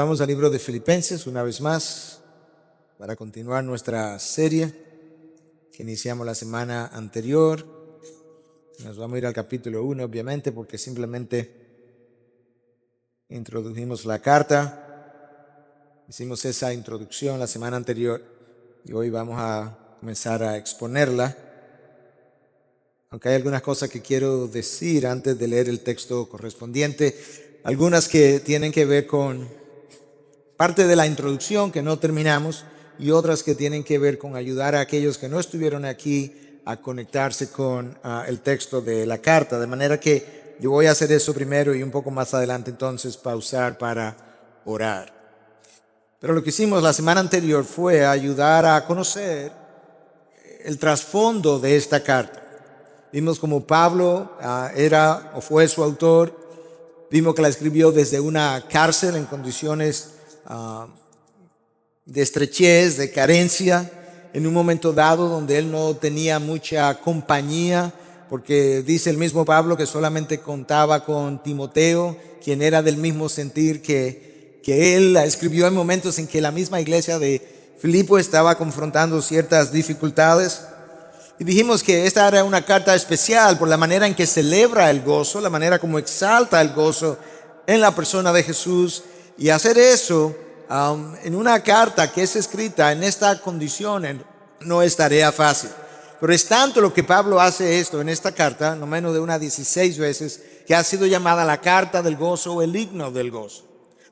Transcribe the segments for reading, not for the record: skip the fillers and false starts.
Vamos al libro de Filipenses una vez más para continuar nuestra serie que iniciamos la semana anterior. Nos vamos a ir al capítulo 1, obviamente, porque simplemente introdujimos la carta. Hicimos esa introducción la semana anterior y hoy vamos a comenzar a exponerla. Aunque hay algunas cosas que quiero decir antes de leer el texto correspondiente, algunas que tienen que ver con parte de la introducción que no terminamos y otras que tienen que ver con ayudar a aquellos que no estuvieron aquí a conectarse con el texto de la carta. De manera que yo voy a hacer eso primero y un poco más adelante entonces pausar para orar. Pero lo que hicimos la semana anterior fue ayudar a conocer el trasfondo de esta carta. Vimos como Pablo era o fue su autor. Vimos que la escribió desde una cárcel en condiciones de estrechez, de carencia, en un momento dado donde él no tenía mucha compañía, porque dice el mismo Pablo que solamente contaba con Timoteo, quien era del mismo sentir que él. La escribió en momentos en que la misma iglesia de Filipo estaba confrontando ciertas dificultades. Y dijimos que esta era una carta especial por la manera en que celebra el gozo, la manera como exalta el gozo en la persona de Jesús. Y hacer eso en una carta que es escrita en esta condición no es tarea fácil. Pero es tanto lo que Pablo hace esto en esta carta, no menos de unas 16 veces, que ha sido llamada la carta del gozo o el himno del gozo.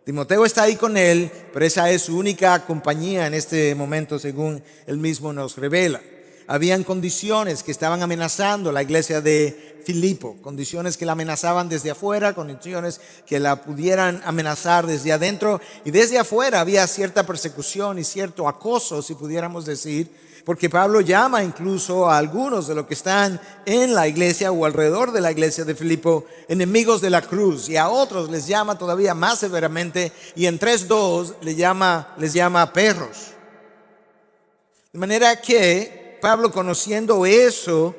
Timoteo está ahí con él, pero esa es su única compañía en este momento, según él mismo nos revela. Habían condiciones que estaban amenazando la iglesia de Filipo, condiciones que la amenazaban desde afuera, condiciones que la pudieran amenazar desde adentro, y desde afuera había cierta persecución y cierto acoso, si pudiéramos decir, porque Pablo llama incluso a algunos de los que están en la iglesia o alrededor de la iglesia de Filipo enemigos de la cruz, y a otros les llama todavía más severamente, y en 3:2 les llama perros. De manera que Pablo, conociendo eso,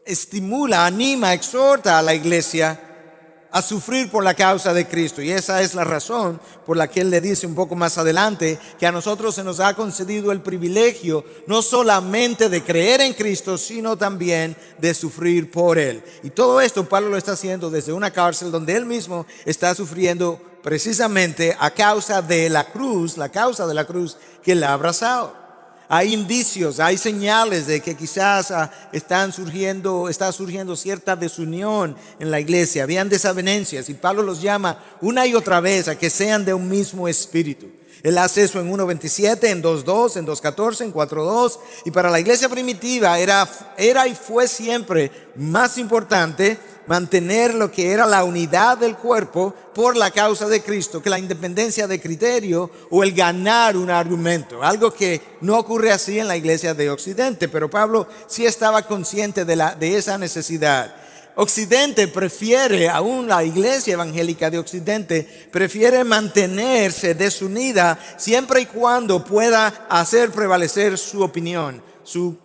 estimula, anima, exhorta a la iglesia a sufrir por la causa de Cristo. Y esa es la razón por la que él le dice un poco más adelante que a nosotros se nos ha concedido el privilegio no solamente de creer en Cristo, sino también de sufrir por él. Y todo esto Pablo lo está haciendo desde una cárcel donde él mismo está sufriendo precisamente a causa de la cruz, la causa de la cruz que él ha abrazado. Hay indicios, hay señales de que quizás está surgiendo cierta desunión en la iglesia. Habían desavenencias y Pablo los llama una y otra vez a que sean de un mismo espíritu. Él hace eso en 1:27, en 2:2, en 2:14, en 4:2. Y para la iglesia primitiva era y fue siempre más importante mantener lo que era la unidad del cuerpo por la causa de Cristo que la independencia de criterio o el ganar un argumento. Algo que no ocurre así en la iglesia de Occidente, pero Pablo sí estaba consciente de esa necesidad. Occidente prefiere, aún la iglesia evangélica de Occidente, prefiere mantenerse desunida siempre y cuando pueda hacer prevalecer su opinión, su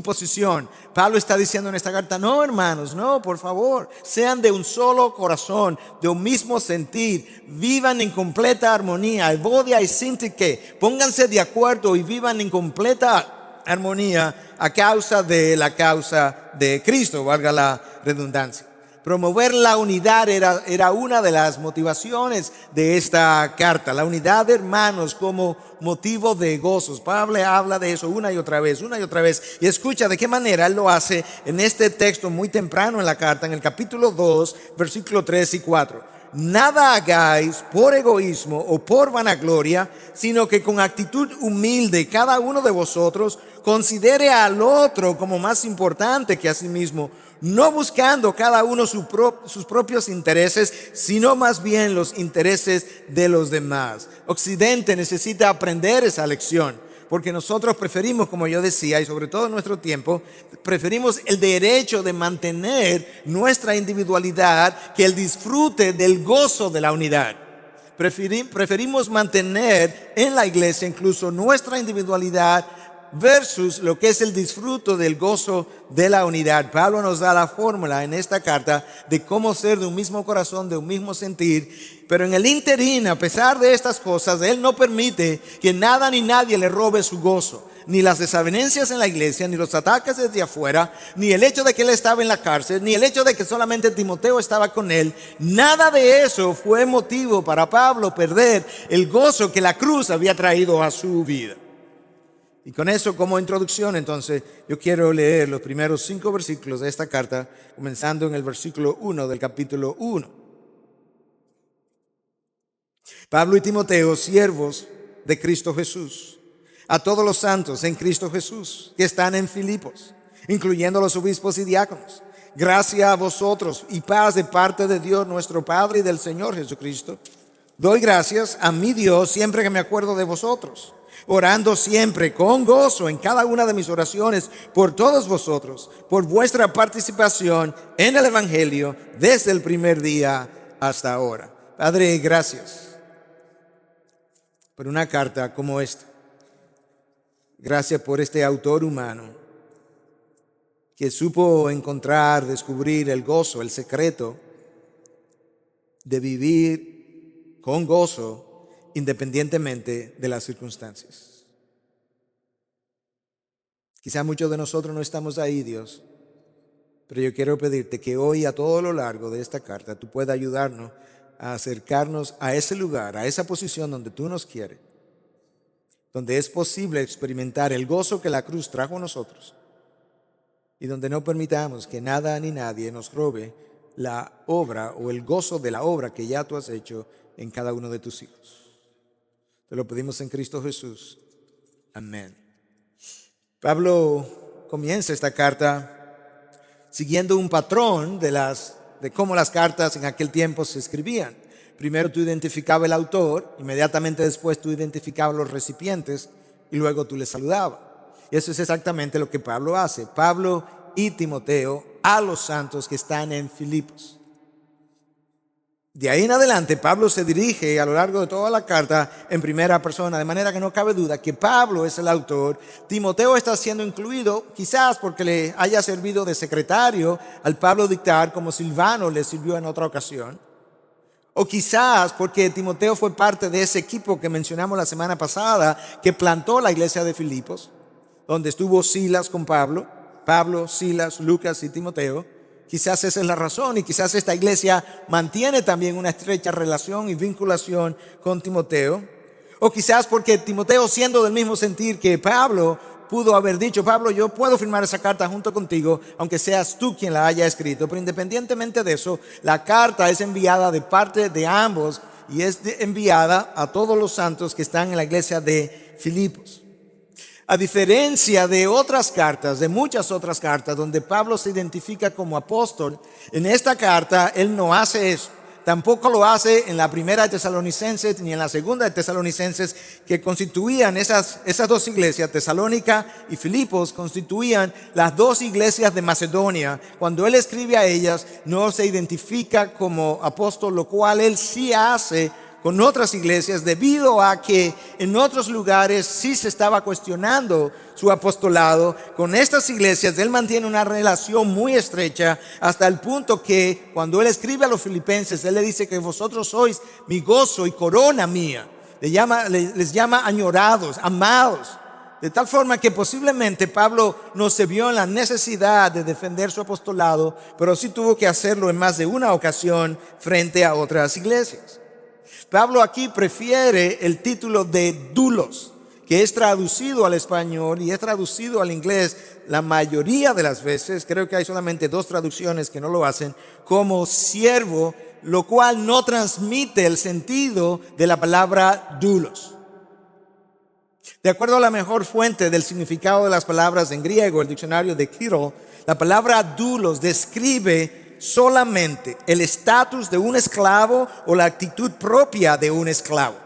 posición. Pablo está diciendo en esta carta: no, hermanos, no, por favor, sean de un solo corazón, de un mismo sentir, vivan en completa armonía, evodia y sintique, pónganse de acuerdo y vivan en completa armonía a causa de Cristo, valga la redundancia. Promover la unidad era una de las motivaciones de esta carta, la unidad de hermanos como motivo de gozos. Pablo habla de eso una y otra vez, y escucha de qué manera él lo hace en este texto muy temprano en la carta, en el capítulo 2, versículos 3 y 4. Nada hagáis por egoísmo o por vanagloria, sino que con actitud humilde cada uno de vosotros considere al otro como más importante que a sí mismo, no buscando cada uno sus propios intereses, sino más bien los intereses de los demás. Occidente necesita aprender esa lección, porque nosotros preferimos, como yo decía, y sobre todo en nuestro tiempo, preferimos el derecho de mantener nuestra individualidad que el disfrute del gozo de la unidad. Preferimos mantener en la iglesia incluso nuestra individualidad versus lo que es el disfruto del gozo de la unidad. Pablo nos da la fórmula en esta carta de cómo ser de un mismo corazón, de un mismo sentir. Pero en el interín, a pesar de estas cosas, él no permite que nada ni nadie le robe su gozo. Ni las desavenencias en la iglesia, ni los ataques desde afuera, ni el hecho de que él estaba en la cárcel, ni el hecho de que solamente Timoteo estaba con él. Nada de eso fue motivo para Pablo perder el gozo que la cruz había traído a su vida. Y con eso como introducción, entonces, yo quiero leer los primeros 5 versículos de esta carta, comenzando en el versículo 1 del capítulo 1. Pablo y Timoteo, siervos de Cristo Jesús, a todos los santos en Cristo Jesús que están en Filipos, incluyendo los obispos y diáconos. Gracia a vosotros y paz de parte de Dios nuestro Padre y del Señor Jesucristo. Doy gracias a mi Dios siempre que me acuerdo de vosotros, orando siempre con gozo en cada una de mis oraciones por todos vosotros, por vuestra participación en el Evangelio desde el primer día hasta ahora. Padre, gracias por una carta como esta. Gracias por este autor humano que supo encontrar, descubrir el gozo, el secreto de vivir con gozo independientemente de las circunstancias. Quizá muchos de nosotros no estamos ahí, Dios, pero yo quiero pedirte que hoy a todo lo largo de esta carta tú puedas ayudarnos a acercarnos a ese lugar, a esa posición donde tú nos quieres, donde es posible experimentar el gozo que la cruz trajo a nosotros y donde no permitamos que nada ni nadie nos robe la obra o el gozo de la obra que ya tú has hecho en cada uno de tus hijos. Te lo pedimos en Cristo Jesús. Amén. Pablo comienza esta carta siguiendo un patrón de cómo las cartas en aquel tiempo se escribían. Primero tú identificabas el autor, inmediatamente después tú identificabas los recipientes y luego tú les saludabas. Y eso es exactamente lo que Pablo hace. Pablo y Timoteo a los santos que están en Filipos. De ahí en adelante Pablo se dirige a lo largo de toda la carta en primera persona, de manera que no cabe duda que Pablo es el autor. Timoteo está siendo incluido quizás porque le haya servido de secretario al Pablo dictar, como Silvano le sirvió en otra ocasión. O quizás porque Timoteo fue parte de ese equipo que mencionamos la semana pasada que plantó la iglesia de Filipos, donde estuvo Silas con Pablo, Silas, Lucas y Timoteo. Quizás esa es la razón y quizás esta iglesia mantiene también una estrecha relación y vinculación con Timoteo. O quizás porque Timoteo, siendo del mismo sentir que Pablo, pudo haber dicho: Pablo, yo puedo firmar esa carta junto contigo, aunque seas tú quien la haya escrito. Pero independientemente de eso, la carta es enviada de parte de ambos y es enviada a todos los santos que están en la iglesia de Filipos. A diferencia de otras cartas, de muchas otras cartas donde Pablo se identifica como apóstol, en esta carta él no hace eso. Tampoco lo hace en la primera de Tesalonicenses ni en la segunda de Tesalonicenses, que constituían esas dos iglesias, Tesalónica y Filipos, constituían las dos iglesias de Macedonia. Cuando él escribe a ellas, no se identifica como apóstol, lo cual él sí hace con otras iglesias, debido a que en otros lugares sí se estaba cuestionando su apostolado. Con estas iglesias él mantiene una relación muy estrecha, hasta el punto que cuando él escribe a los filipenses, él le dice que vosotros sois mi gozo y corona mía. Les llama añorados, amados. De tal forma que posiblemente Pablo no se vio en la necesidad de defender su apostolado, pero sí tuvo que hacerlo en más de una ocasión frente a otras iglesias. Pablo aquí prefiere el título de doulos, que es traducido al español y es traducido al inglés la mayoría de las veces. Creo que hay solamente 2 traducciones que no lo hacen, como siervo, lo cual no transmite el sentido de la palabra doulos. De acuerdo a la mejor fuente del significado de las palabras en griego, el diccionario de Kiro, la palabra doulos describe solamente el estatus de un esclavo o la actitud propia de un esclavo.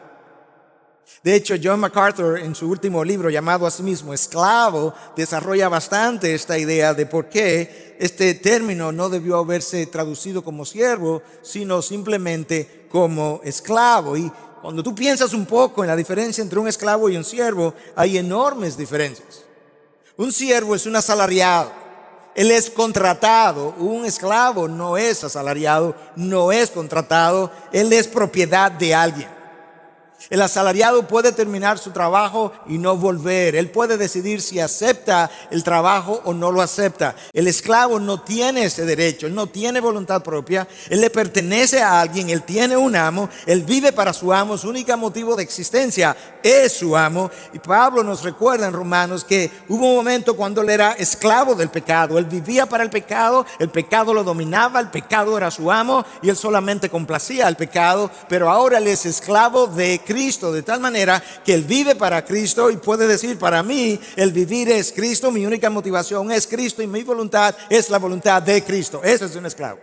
De hecho, John MacArthur, en su último libro llamado a sí mismo Esclavo, desarrolla bastante esta idea de por qué este término no debió haberse traducido como siervo, sino simplemente como esclavo. Y cuando tú piensas un poco en la diferencia entre un esclavo y un siervo, hay enormes diferencias. Un siervo es un asalariado. Él es contratado. Un esclavo no es asalariado, no es contratado. Él es propiedad de alguien. El asalariado puede terminar su trabajo y no volver. Él puede decidir si acepta el trabajo o no lo acepta. El esclavo no tiene ese derecho. Él no tiene voluntad propia. Él le pertenece a alguien. Él tiene un amo. Él vive para su amo. Su único motivo de existencia es su amo. Y Pablo nos recuerda en Romanos que hubo un momento cuando él era esclavo del pecado. Él vivía para el pecado lo dominaba, el pecado era su amo y él solamente complacía al pecado. Pero ahora él es esclavo de Cristo, de tal manera que él vive para Cristo y puede decir: para mí el vivir es Cristo, mi única motivación es Cristo y mi voluntad es la voluntad de Cristo. Eso es un esclavo.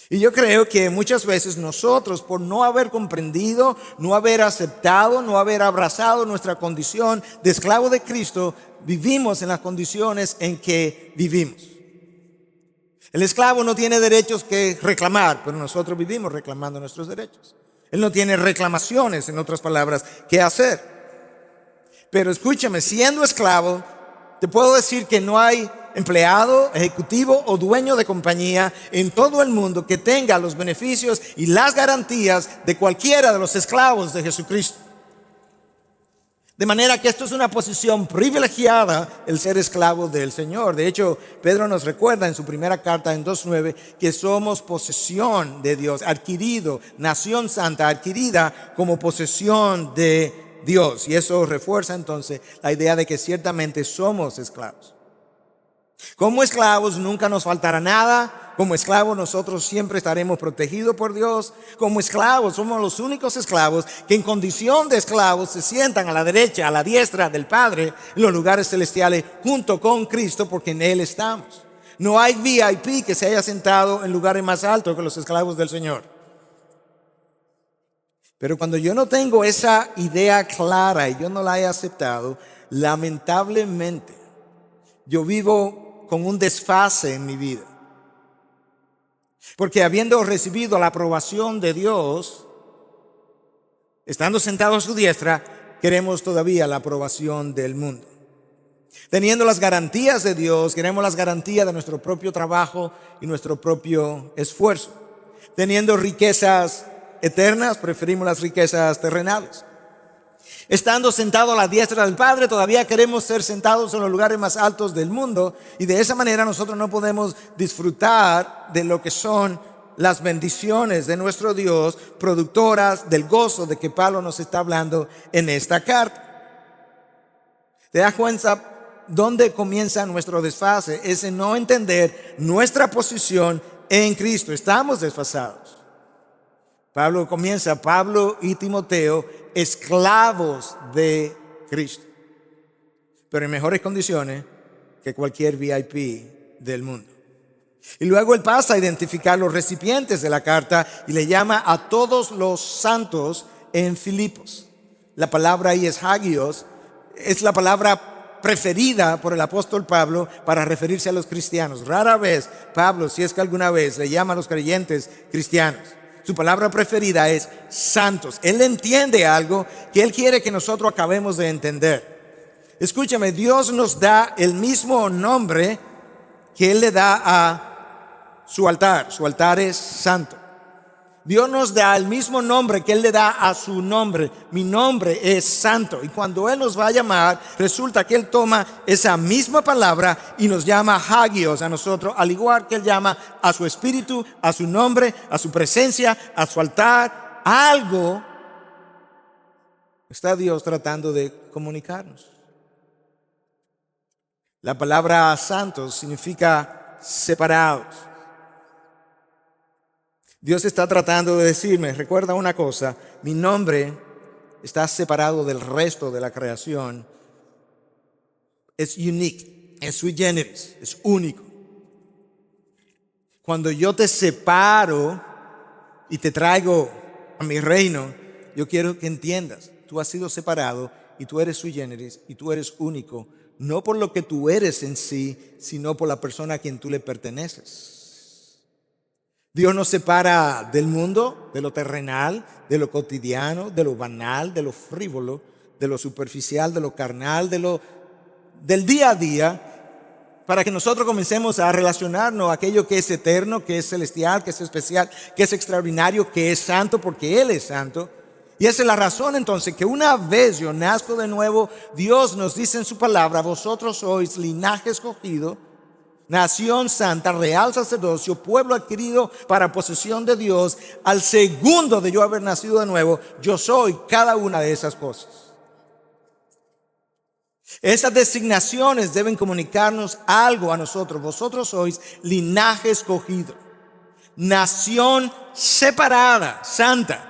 Y yo creo que muchas veces nosotros, por no haber comprendido, no haber aceptado, no haber abrazado nuestra condición de esclavo de Cristo, vivimos en las condiciones en que vivimos. El esclavo no tiene derechos que reclamar, pero nosotros vivimos reclamando nuestros derechos. Él no tiene reclamaciones, en otras palabras, que hacer. Pero escúchame, siendo esclavo, te puedo decir que no hay empleado, ejecutivo o dueño de compañía en todo el mundo que tenga los beneficios y las garantías de cualquiera de los esclavos de Jesucristo. De manera que esto es una posición privilegiada, el ser esclavo del Señor. De hecho, Pedro nos recuerda en su primera carta en 2:9 que somos posesión de Dios, adquirido, nación santa, adquirida como posesión de Dios. Y eso refuerza entonces la idea de que ciertamente somos esclavos. Como esclavos nunca nos faltará nada. Como esclavos nosotros siempre estaremos protegidos por Dios. Como esclavos somos los únicos esclavos que en condición de esclavos se sientan a la derecha, a la diestra del Padre en los lugares celestiales junto con Cristo, porque en Él estamos. No hay VIP que se haya sentado en lugares más altos que los esclavos del Señor. Pero cuando yo no tengo esa idea clara y yo no la he aceptado, lamentablemente yo vivo con un desfase en mi vida. Porque habiendo recibido la aprobación de Dios, estando sentado a su diestra, queremos todavía la aprobación del mundo. Teniendo las garantías de Dios, queremos las garantías de nuestro propio trabajo y nuestro propio esfuerzo. Teniendo riquezas eternas, preferimos las riquezas terrenales. Estando sentado a la diestra del Padre, todavía queremos ser sentados en los lugares más altos del mundo, y de esa manera nosotros no podemos disfrutar de lo que son las bendiciones de nuestro Dios, productoras del gozo de que Pablo nos está hablando en esta carta. ¿Te das cuenta dónde comienza nuestro desfase? Es en no entender nuestra posición en Cristo. Estamos desfasados. Pablo y Timoteo, esclavos de Cristo, pero en mejores condiciones que cualquier VIP del mundo. Y luego él pasa a identificar los recipientes de la carta y le llama a todos los santos en Filipos. La palabra ahí es hagios, es la palabra preferida por el apóstol Pablo para referirse a los cristianos. Rara vez Pablo, si es que alguna vez, le llama a los creyentes cristianos. Su palabra preferida es santos. Él entiende algo que él quiere que nosotros acabemos de entender. Escúchame, Dios nos da el mismo nombre que Él le da a su altar. Su altar es santo. Dios nos da el mismo nombre que Él le da a su nombre. Mi nombre es santo. Y cuando Él nos va a llamar, resulta que Él toma esa misma palabra y nos llama hagios a nosotros, al igual que Él llama a su espíritu, a su nombre, a su presencia, a su altar. Algo está Dios tratando de comunicarnos. La palabra santos significa separados. Dios está tratando de decirme, recuerda una cosa, mi nombre está separado del resto de la creación. Es unique, es sui generis, es único. Cuando yo te separo y te traigo a mi reino, yo quiero que entiendas, tú has sido separado y tú eres sui generis y tú eres único, no por lo que tú eres en sí, sino por la persona a quien tú le perteneces. Dios nos separa del mundo, de lo terrenal, de lo cotidiano, de lo banal, de lo frívolo, de lo superficial, de lo carnal, de lo del día a día, para que nosotros comencemos a relacionarnos a aquello que es eterno, que es celestial, que es especial, que es extraordinario, que es santo, porque Él es santo. Y esa es la razón entonces que una vez yo nazco de nuevo, Dios nos dice en su palabra: vosotros sois linaje escogido, nación santa, real sacerdocio, pueblo adquirido para posesión de Dios. Al segundo de yo haber nacido de nuevo, yo soy cada una de esas cosas. Esas designaciones deben comunicarnos algo a nosotros. Vosotros sois linaje escogido, nación separada, santa,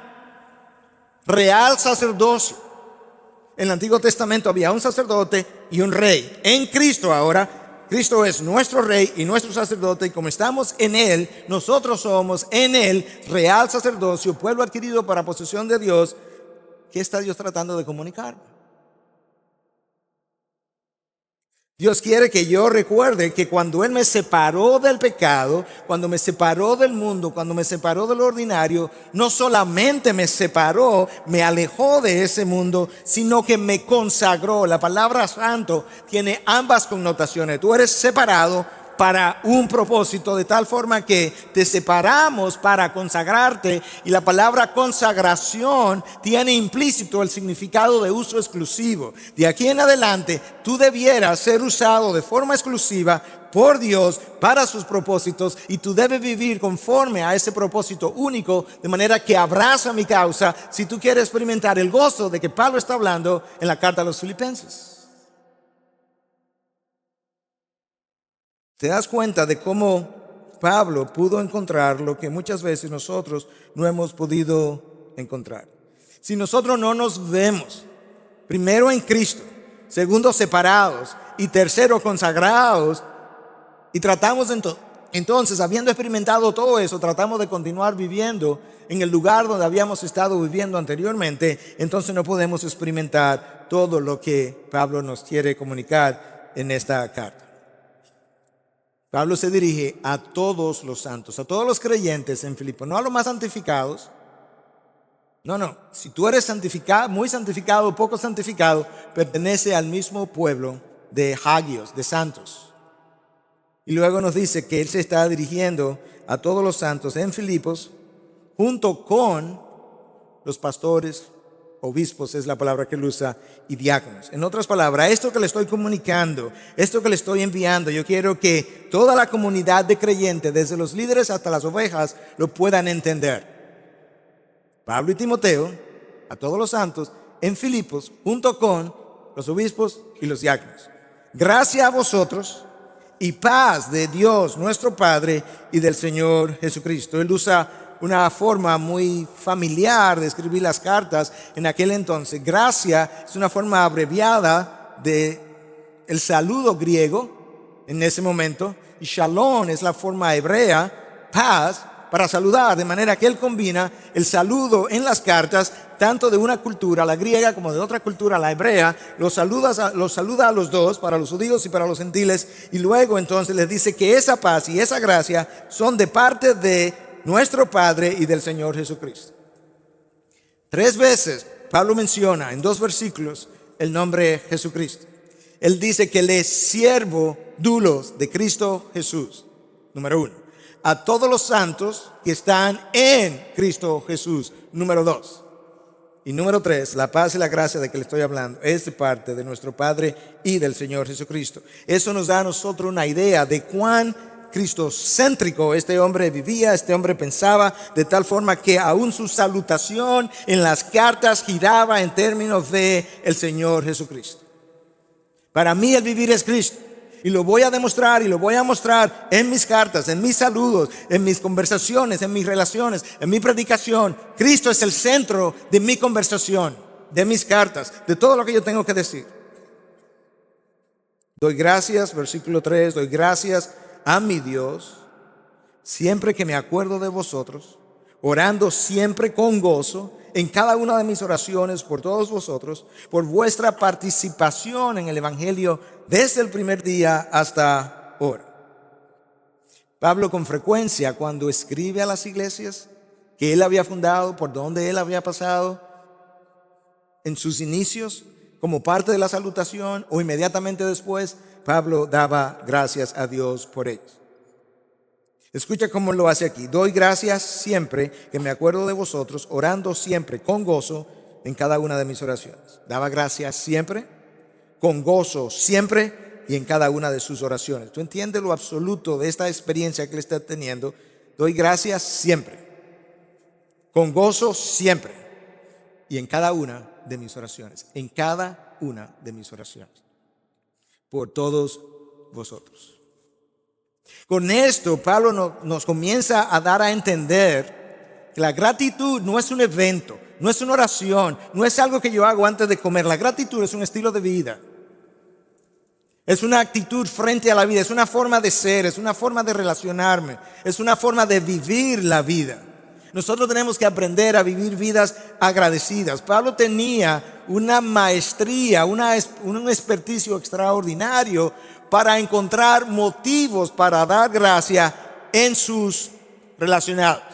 real sacerdocio. En el Antiguo Testamento había un sacerdote y un rey. En Cristo ahora, Cristo es nuestro rey y nuestro sacerdote, y como estamos en Él, nosotros somos en Él real sacerdocio, pueblo adquirido para posesión de Dios. ¿Qué está Dios tratando de comunicar? Dios quiere que yo recuerde que cuando Él me separó del pecado, cuando me separó del mundo, cuando me separó del ordinario, no solamente me separó, me alejó de ese mundo, sino que me consagró. La palabra santo tiene ambas connotaciones. Tú eres separado para un propósito, de tal forma que te separamos para consagrarte, y la palabra consagración tiene implícito el significado de uso exclusivo. De aquí en adelante tú debieras ser usado de forma exclusiva por Dios para sus propósitos, y tú debes vivir conforme a ese propósito único, de manera que abraza mi causa si tú quieres experimentar el gozo de que Pablo está hablando en la carta a los Filipenses. Te das cuenta de cómo Pablo pudo encontrar lo que muchas veces nosotros no hemos podido encontrar. Si nosotros no nos vemos, primero en Cristo, segundo separados y tercero consagrados, y tratamos entonces, habiendo experimentado todo eso, tratamos de continuar viviendo en el lugar donde habíamos estado viviendo anteriormente, entonces no podemos experimentar todo lo que Pablo nos quiere comunicar en esta carta. Pablo se dirige a todos los santos, a todos los creyentes en Filipo, no a los más santificados. No. Si tú eres santificado, muy santificado, poco santificado, pertenece al mismo pueblo de hagios, de santos. Y luego nos dice que él se está dirigiendo a todos los santos en Filipos, junto con los pastores, obispos es la palabra que él usa, y diáconos. En otras palabras, esto que le estoy comunicando, esto que le estoy enviando, yo quiero que toda la comunidad de creyentes, desde los líderes hasta las ovejas, lo puedan entender. Pablo y Timoteo, a todos los santos en Filipos, junto con los obispos y los diáconos. Gracia a vosotros y paz de Dios nuestro Padre y del Señor Jesucristo. Él usa una forma muy familiar de escribir las cartas en aquel entonces. Gracia es una forma abreviada de el saludo griego en ese momento, y shalom es la forma hebrea, paz, para saludar, de manera que él combina el saludo en las cartas, tanto de una cultura, la griega, como de otra cultura, la hebrea. Los saluda a los dos, para los judíos y para los gentiles, y luego entonces les dice que esa paz y esa gracia son de parte de nuestro Padre y del Señor Jesucristo. 3 veces Pablo menciona en 2 versículos el nombre Jesucristo. Él dice que él es siervo doulos de Cristo Jesús, número 1. A todos los santos que están en Cristo Jesús, número 2. Y número 3, la paz y la gracia de que le estoy hablando es de parte de nuestro Padre y del Señor Jesucristo. Eso nos da a nosotros una idea de cuán cristocéntrico este hombre vivía, este hombre pensaba, de tal forma que aún su salutación en las cartas giraba en términos de el Señor Jesucristo. Para mí el vivir es Cristo, y lo voy a demostrar y lo voy a mostrar en mis cartas, en mis saludos, en mis conversaciones, en mis relaciones, en mi predicación. Cristo es el centro de mi conversación, de mis cartas, de todo lo que yo tengo que decir. Doy gracias, versículo 3, doy gracias a mi Dios siempre que me acuerdo de vosotros, orando siempre con gozo en cada una de mis oraciones por todos vosotros, por vuestra participación en el Evangelio desde el primer día hasta ahora. Pablo con frecuencia, cuando escribe a las iglesias que él había fundado, por donde él había pasado en sus inicios, como parte de la salutación o inmediatamente después, Pablo daba gracias a Dios por ellos. Escucha cómo lo hace aquí. Doy gracias siempre que me acuerdo de vosotros, orando siempre con gozo en cada una de mis oraciones. Daba gracias siempre, con gozo siempre y en cada una de sus oraciones. ¿Tú entiendes lo absoluto de esta experiencia que él está teniendo? Doy gracias siempre, con gozo siempre y en cada una de mis oraciones. En cada una de mis oraciones. Por todos vosotros. Con esto, Pablo nos comienza a dar a entender que la gratitud no es un evento, no es una oración, no es algo que yo hago antes de comer. La gratitud es un estilo de vida. Es una actitud frente a la vida, es una forma de ser, es una forma de relacionarme, es una forma de vivir la vida. Nosotros tenemos que aprender a vivir vidas agradecidas. Pablo tenía una maestría, un experticio extraordinario para encontrar motivos para dar gracia en sus relacionados.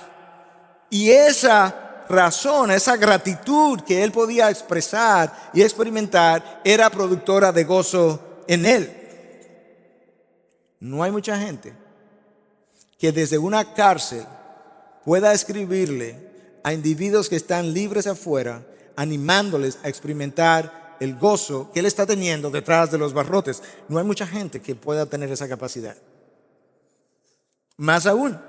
Y esa razón, esa gratitud que él podía expresar y experimentar era productora de gozo en él. No hay mucha gente que desde una cárcel pueda escribirle a individuos que están libres afuera, animándoles a experimentar el gozo que él está teniendo detrás de los barrotes. No hay mucha gente que pueda tener esa capacidad. Más aún,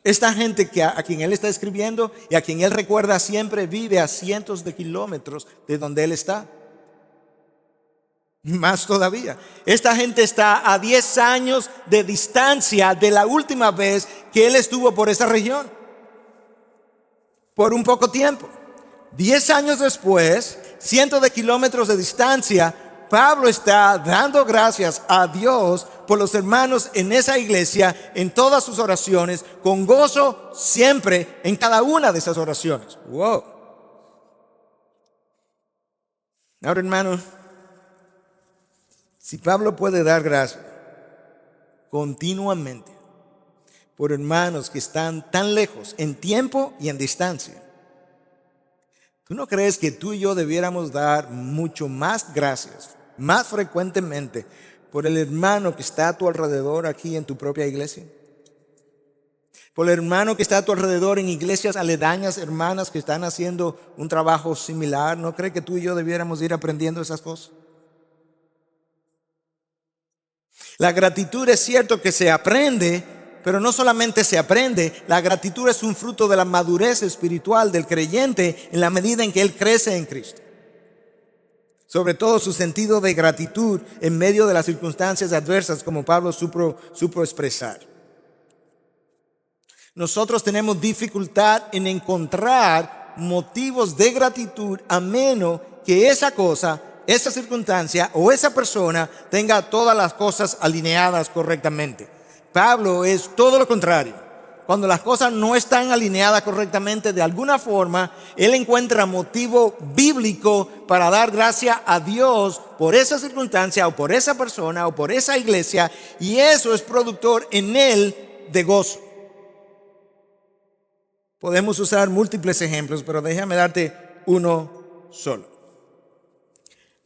esta gente a quien él está escribiendo y a quien él recuerda siempre vive a cientos de kilómetros de donde él está. Más todavía, esta gente está a 10 años de distancia de la última vez que él estuvo por esa región. Por un poco tiempo. 10 años después, cientos de kilómetros de distancia, Pablo está dando gracias a Dios por los hermanos en esa iglesia, en todas sus oraciones, con gozo siempre en cada una de esas oraciones. Wow. Ahora, hermanos, si Pablo puede dar gracias continuamente por hermanos que están tan lejos en tiempo y en distancia, ¿tú no crees que tú y yo debiéramos dar mucho más gracias, más frecuentemente, por el hermano que está a tu alrededor aquí en tu propia iglesia? Por el hermano que está a tu alrededor en iglesias aledañas, hermanas que están haciendo un trabajo similar. ¿No crees que tú y yo debiéramos ir aprendiendo esas cosas? La gratitud es cierto que se aprende, pero no solamente se aprende. La gratitud es un fruto de la madurez espiritual del creyente en la medida en que él crece en Cristo. Sobre todo su sentido de gratitud en medio de las circunstancias adversas, como Pablo supo expresar. Nosotros tenemos dificultad en encontrar motivos de gratitud a menos que esa cosa, esa circunstancia o esa persona tenga todas las cosas alineadas correctamente. Pablo es todo lo contrario. Cuando las cosas no están alineadas correctamente, de alguna forma, él encuentra motivo bíblico para dar gracia a Dios por esa circunstancia o por esa persona o por esa iglesia, y eso es productor en él de gozo. Podemos usar múltiples ejemplos, pero déjame darte uno solo.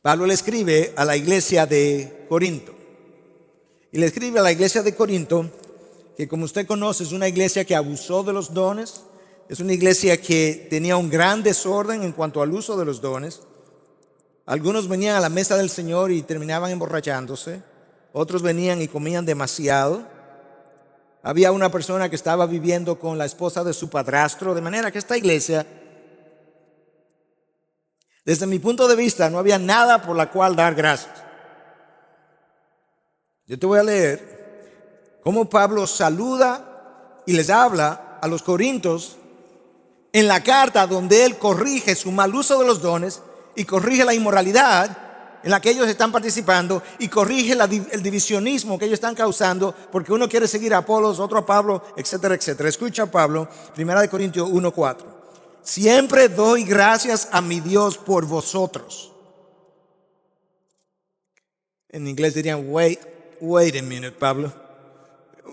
Pablo le escribe a la iglesia de Corinto. Y le escribe a la iglesia de Corinto, que como usted conoce es una iglesia que abusó de los dones. Es una iglesia que tenía un gran desorden en cuanto al uso de los dones. Algunos venían a la mesa del Señor y terminaban emborrachándose. Otros venían y comían demasiado. Había una persona que estaba viviendo con la esposa de su padrastro, de manera que esta iglesia, desde mi punto de vista, no había nada por la cual dar gracias. Yo te voy a leer cómo Pablo saluda y les habla a los corintios en la carta donde él corrige su mal uso de los dones y corrige la inmoralidad en la que ellos están participando y corrige el divisionismo que ellos están causando porque uno quiere seguir a Apolos, otro a Pablo, etcétera, etcétera. Escucha a Pablo, 1 Corintios 1:4. Siempre doy gracias a mi Dios por vosotros. En inglés dirían, wait a minute, Pablo.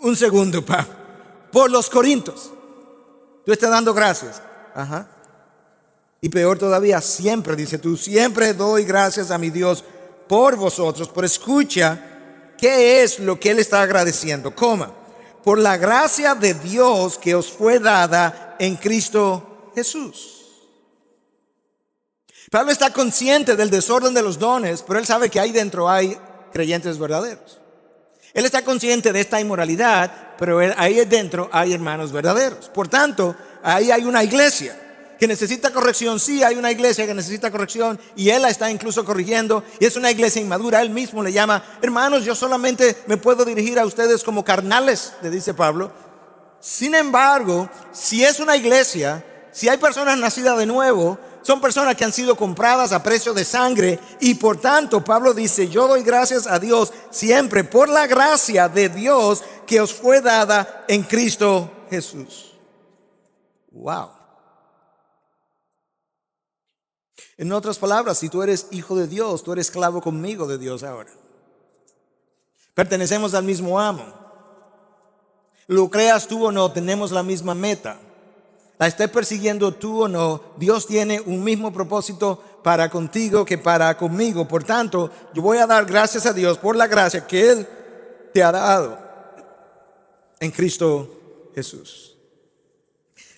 Un segundo, Pablo. Por los corintios. Tú estás dando gracias. Ajá. Y peor todavía, siempre, dice tú, siempre doy gracias a mi Dios por vosotros. Pero escucha, ¿qué es lo que Él está agradeciendo? Coma, por la gracia de Dios que os fue dada en Cristo Jesús. Pablo está consciente del desorden de los dones, pero él sabe que ahí dentro hay creyentes verdaderos. Él está consciente de esta inmoralidad, pero ahí dentro hay hermanos verdaderos. Por tanto, ahí hay una iglesia que necesita corrección. Sí, hay una iglesia que necesita corrección y él la está incluso corrigiendo. Y es una iglesia inmadura. Él mismo le llama, hermanos, yo solamente me puedo dirigir a ustedes como carnales, le dice Pablo. Sin embargo, si es una iglesia, si hay personas nacidas de nuevo, son personas que han sido compradas a precio de sangre. Y por tanto, Pablo dice, yo doy gracias a Dios siempre por la gracia de Dios que os fue dada en Cristo Jesús. Wow. En otras palabras, si tú eres hijo de Dios, tú eres esclavo conmigo de Dios ahora. Pertenecemos al mismo amo. Lo creas tú o no, tenemos la misma meta. La estés persiguiendo tú o no, Dios tiene un mismo propósito para contigo que para conmigo. Por tanto, yo voy a dar gracias a Dios por la gracia que Él te ha dado en Cristo Jesús.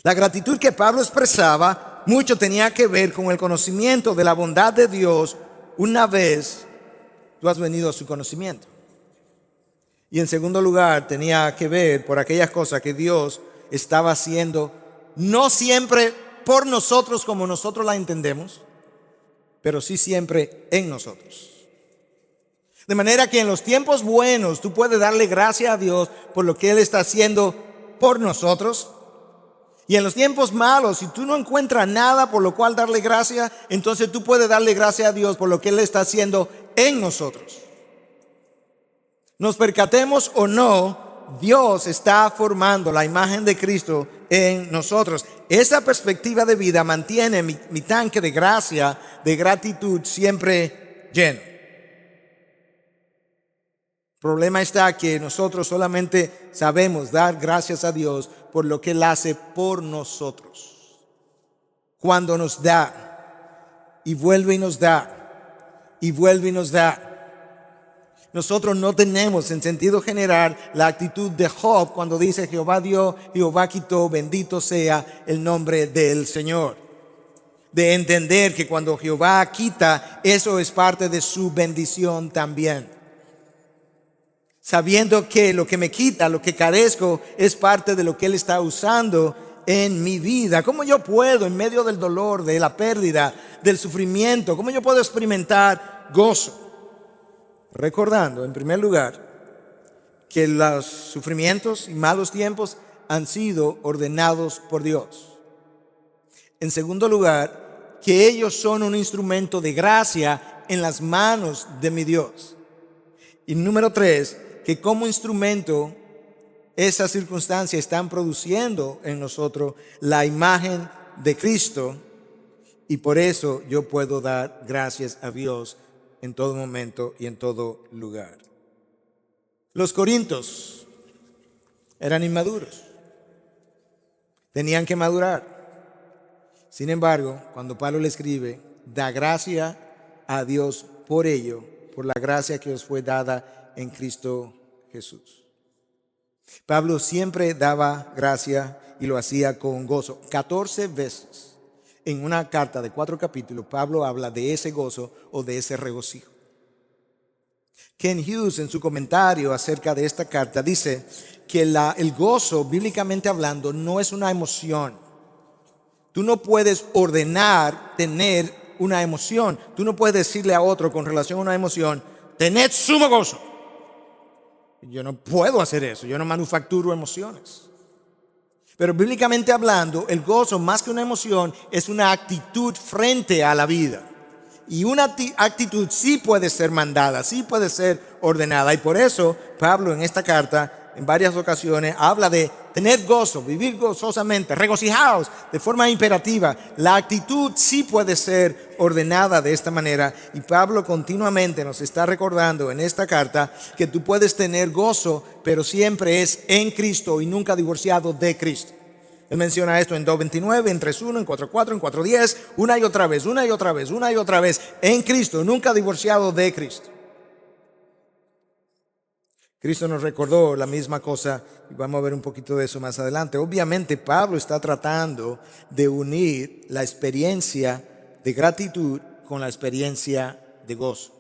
La gratitud que Pablo expresaba mucho tenía que ver con el conocimiento de la bondad de Dios una vez tú has venido a su conocimiento. Y en segundo lugar, tenía que ver por aquellas cosas que Dios estaba haciendo, no siempre por nosotros como nosotros la entendemos, pero sí siempre en nosotros. De manera que en los tiempos buenos tú puedes darle gracias a Dios por lo que Él está haciendo por nosotros. Y en los tiempos malos, si tú no encuentras nada por lo cual darle gracias, entonces tú puedes darle gracias a Dios por lo que Él está haciendo en nosotros. Nos percatemos o no, Dios está formando la imagen de Cristo en nosotros. Esa perspectiva de vida mantiene mi tanque de gracia, de gratitud siempre lleno. El problema está que nosotros solamente sabemos dar gracias a Dios por lo que Él hace por nosotros. Cuando nos da y vuelve y nos da y vuelve y nos da. Nosotros no tenemos en sentido general la actitud de Job cuando dice Jehová dio, Jehová quitó, bendito sea el nombre del Señor. De entender que cuando Jehová quita, eso es parte de su bendición también. Sabiendo que lo que me quita, lo que carezco, es parte de lo que Él está usando en mi vida. ¿Cómo yo puedo, en medio del dolor, de la pérdida, del sufrimiento, cómo yo puedo experimentar gozo? Recordando, en primer lugar, que los sufrimientos y malos tiempos han sido ordenados por Dios. En segundo lugar, que ellos son un instrumento de gracia en las manos de mi Dios. Y número 3, que como instrumento esas circunstancias están produciendo en nosotros la imagen de Cristo. Y por eso yo puedo dar gracias a Dios en todo momento y en todo lugar. Los corintios eran inmaduros. Tenían que madurar. Sin embargo, cuando Pablo le escribe, da gracia a Dios por ello, por la gracia que os fue dada en Cristo Jesús. Pablo siempre daba gracia y lo hacía con gozo. 14 veces. En una carta de 4 capítulos, Pablo habla de ese gozo o de ese regocijo. Ken Hughes, en su comentario acerca de esta carta, dice que el gozo, bíblicamente hablando, no es una emoción. Tú no puedes ordenar tener una emoción. Tú no puedes decirle a otro con relación a una emoción, tened sumo gozo. Yo no puedo hacer eso. Yo no manufacturo emociones. Pero bíblicamente hablando, el gozo, más que una emoción, es una actitud frente a la vida. Y una actitud sí puede ser mandada, sí puede ser ordenada. Y por eso Pablo en esta carta, en varias ocasiones, habla de tener gozo, vivir gozosamente, regocijaos de forma imperativa. La actitud sí puede ser ordenada de esta manera. Y Pablo continuamente nos está recordando en esta carta que tú puedes tener gozo, pero siempre es en Cristo y nunca divorciado de Cristo. Él menciona esto en 2:29, en 3:1, en 4:4, en 4:10, una y otra vez, una y otra vez, una y otra vez, en Cristo, nunca divorciado de Cristo. Cristo nos recordó la misma cosa y vamos a ver un poquito de eso más adelante. Obviamente Pablo está tratando de unir la experiencia de gratitud con la experiencia de gozo.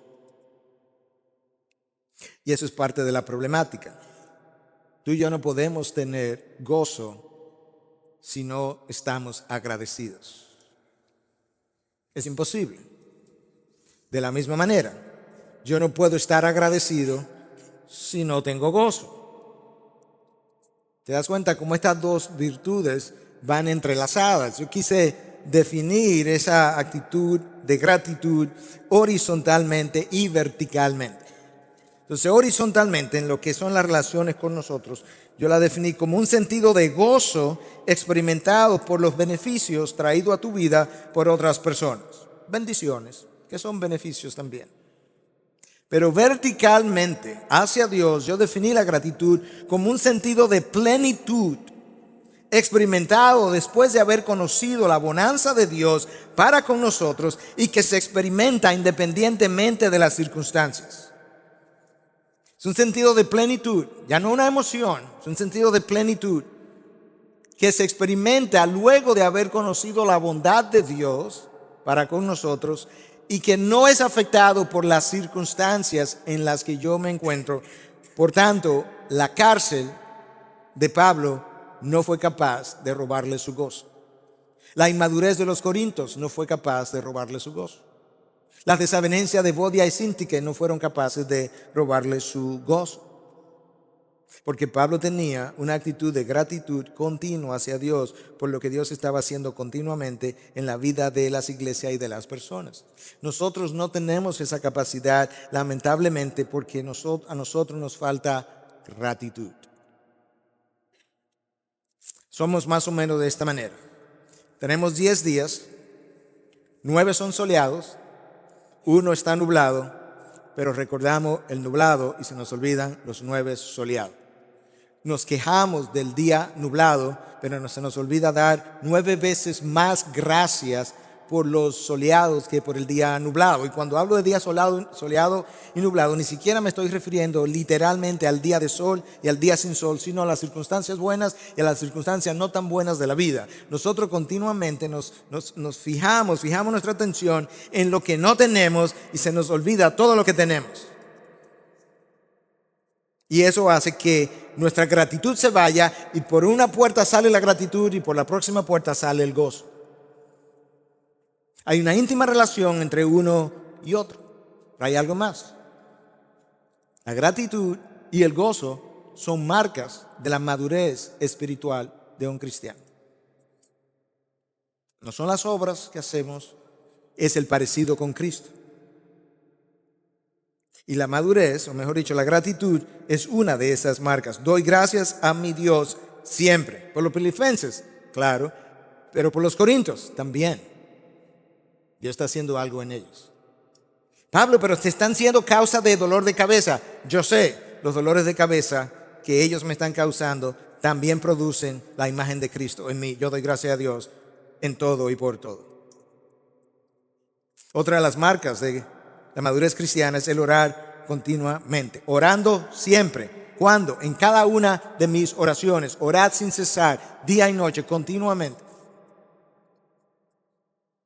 Y eso es parte de la problemática. Tú y yo no podemos tener gozo si no estamos agradecidos. Es imposible. De la misma manera, yo no puedo estar agradecido si no tengo gozo. ¿Te das cuenta cómo estas dos virtudes van entrelazadas? Yo quise definir esa actitud de gratitud horizontalmente y verticalmente. Entonces, horizontalmente, en lo que son las relaciones con nosotros, yo la definí como un sentido de gozo experimentado por los beneficios traídos a tu vida por otras personas. Bendiciones, que son beneficios también. Pero verticalmente, hacia Dios, yo definí la gratitud como un sentido de plenitud experimentado después de haber conocido la bonanza de Dios para con nosotros y que se experimenta independientemente de las circunstancias. Es un sentido de plenitud, ya no una emoción, es un sentido de plenitud que se experimenta luego de haber conocido la bondad de Dios para con nosotros y que no es afectado por las circunstancias en las que yo me encuentro. Por tanto, la cárcel de Pablo no fue capaz de robarle su gozo. La inmadurez de los corintios no fue capaz de robarle su gozo. Las desavenencias de Bodia y Síntique no fueron capaces de robarle su gozo. Porque Pablo tenía una actitud de gratitud continua hacia Dios por lo que Dios estaba haciendo continuamente en la vida de las iglesias y de las personas. Nosotros no tenemos esa capacidad, lamentablemente, porque a nosotros nos falta gratitud. Somos más o menos de esta manera. Tenemos 10 días, 9 son soleados, 1 está nublado, pero recordamos el nublado y se nos olvidan los 9 soleados. Nos quejamos del día nublado, pero no se nos olvida dar 9 veces más gracias por los soleados que por el día nublado. Y cuando hablo de día soleado y nublado, ni siquiera me estoy refiriendo literalmente al día de sol y al día sin sol, sino a las circunstancias buenas y a las circunstancias no tan buenas de la vida. Nosotros continuamente nos fijamos nuestra atención en lo que no tenemos y se nos olvida todo lo que tenemos. Y eso hace que nuestra gratitud se vaya y por una puerta sale la gratitud y por la próxima puerta sale el gozo. Hay una íntima relación entre uno y otro. Pero hay algo más. La gratitud y el gozo son marcas de la madurez espiritual de un cristiano. No son las obras que hacemos, es el parecido con Cristo. Y la madurez, o mejor dicho, la gratitud es una de esas marcas. Doy gracias a mi Dios siempre. Por los filipenses, claro, pero por los corintios también. Dios está haciendo algo en ellos. Pablo, pero te están siendo causa de dolor de cabeza. Yo sé, los dolores de cabeza que ellos me están causando también producen la imagen de Cristo en mí. Yo doy gracias a Dios en todo y por todo. Otra de las marcas de la madurez cristiana es el orar continuamente. Orando siempre. ¿Cuándo? En cada una de mis oraciones. Orad sin cesar, día y noche, continuamente.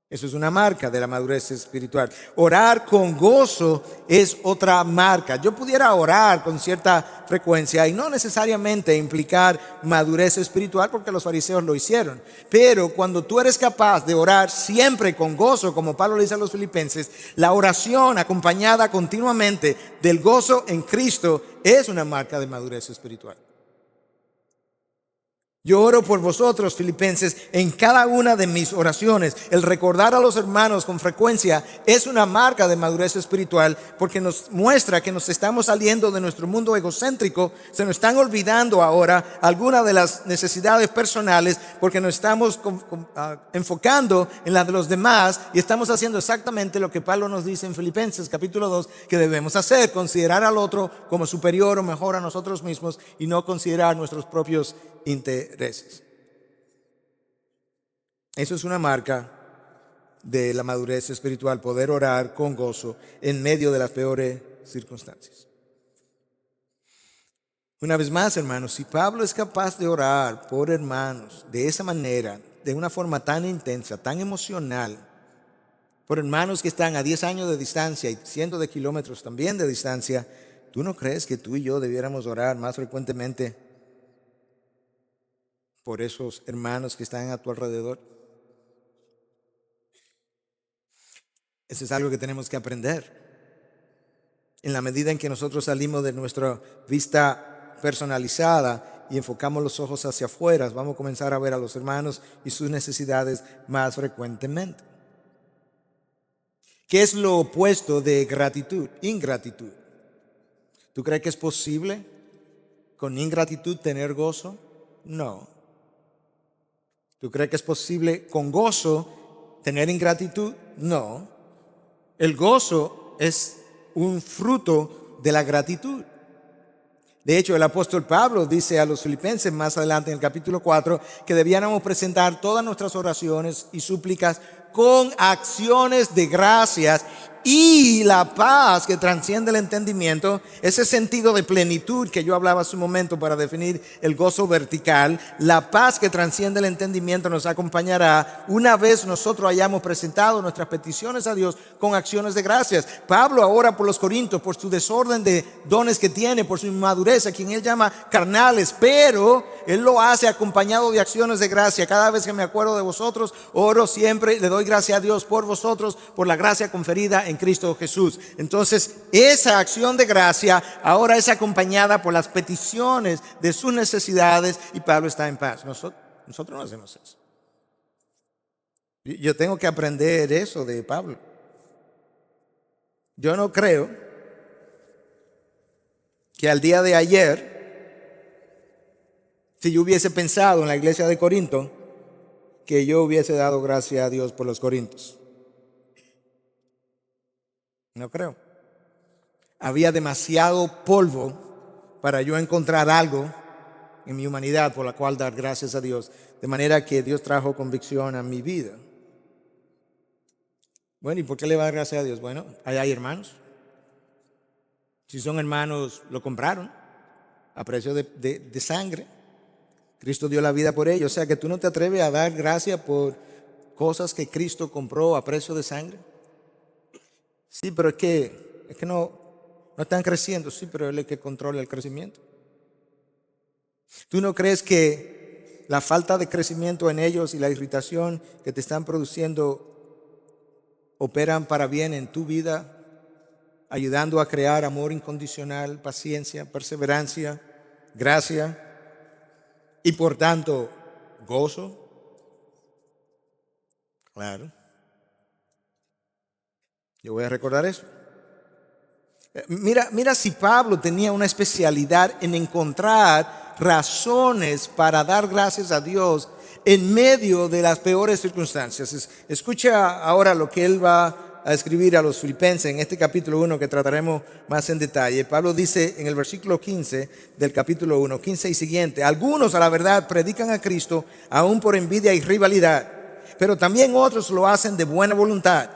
Eso es una marca de la madurez espiritual. Orar con gozo es otra marca. Yo pudiera orar con cierta frecuencia y no necesariamente implicar madurez espiritual porque los fariseos lo hicieron. Pero cuando tú eres capaz de orar siempre con gozo, como Pablo le dice a los filipenses, la oración acompañada continuamente del gozo en Cristo es una marca de madurez espiritual. Yo oro por vosotros, filipenses, en cada una de mis oraciones. El recordar a los hermanos con frecuencia es una marca de madurez espiritual porque nos muestra que nos estamos saliendo de nuestro mundo egocéntrico. Se nos están olvidando ahora algunas de las necesidades personales porque nos estamos enfocando en las de los demás y estamos haciendo exactamente lo que Pablo nos dice en Filipenses capítulo 2 que debemos hacer: considerar al otro como superior o mejor a nosotros mismos y no considerar nuestros propios intereses. Eso es una marca de la madurez espiritual, poder orar con gozo en medio de las peores circunstancias. Una vez más, hermanos, si Pablo es capaz de orar por hermanos de esa manera, de una forma tan intensa, tan emocional, por hermanos que están a 10 años de distancia y cientos de kilómetros también de distancia, ¿tú no crees que tú y yo debiéramos orar más frecuentemente por esos hermanos que están a tu alrededor? Eso es algo que tenemos que aprender. En la medida en que nosotros salimos de nuestra vista personalizada y enfocamos los ojos hacia afuera, vamos a comenzar a ver a los hermanos y sus necesidades más frecuentemente. ¿Qué es lo opuesto de gratitud? Ingratitud. ¿Tú crees que es posible con ingratitud tener gozo? No. ¿Tú crees que es posible con gozo tener ingratitud? No. El gozo es un fruto de la gratitud. De hecho, el apóstol Pablo dice a los filipenses más adelante en el capítulo 4 que debiéramos presentar todas nuestras oraciones y súplicas con acciones de gracias, y la paz que trasciende el entendimiento, ese sentido de plenitud que yo hablaba hace un momento para definir el gozo vertical, la paz que trasciende el entendimiento nos acompañará una vez nosotros hayamos presentado nuestras peticiones a Dios con acciones de gracias. Pablo ora por los corintios, por su desorden de dones que tiene, por su inmadurez, a quien él llama carnales, pero él lo hace acompañado de acciones de gracia. Cada vez que me acuerdo de vosotros, oro siempre, le doy gracias a Dios por vosotros, por la gracia conferida en Cristo Jesús. Entonces, esa acción de gracia ahora es acompañada por las peticiones de sus necesidades, y Pablo está en paz. Nosotros no hacemos eso. Yo tengo que aprender eso de Pablo. Yo no creo que al día de ayer, si yo hubiese pensado en la iglesia de Corinto, que yo hubiese dado gracias a Dios por los corintios. No creo. Había demasiado polvo para yo encontrar algo en mi humanidad por la cual dar gracias a Dios, de manera que Dios trajo convicción a mi vida. Bueno, ¿y por qué le va a dar gracias a Dios? Bueno, allá hay hermanos. Si son hermanos, lo compraron a precio de sangre. Cristo dio la vida por ellos. O sea que tú no te atreves a dar gracias por cosas que Cristo compró a precio de sangre. Sí, pero es que no están creciendo. Sí, pero Él es el que controla el crecimiento. ¿Tú no crees que la falta de crecimiento en ellos y la irritación que te están produciendo operan para bien en tu vida, ayudando a crear amor incondicional, paciencia, perseverancia, gracia y por tanto gozo? Claro. Yo voy a recordar eso. Mira si Pablo tenía una especialidad en encontrar razones para dar gracias a Dios en medio de las peores circunstancias. Escucha ahora lo que él va a escribir a los filipenses en este capítulo 1 que trataremos más en detalle. Pablo dice en el versículo 15 del capítulo 1, 15 y siguiente: algunos a la verdad predican a Cristo aún por envidia y rivalidad, pero también otros lo hacen de buena voluntad.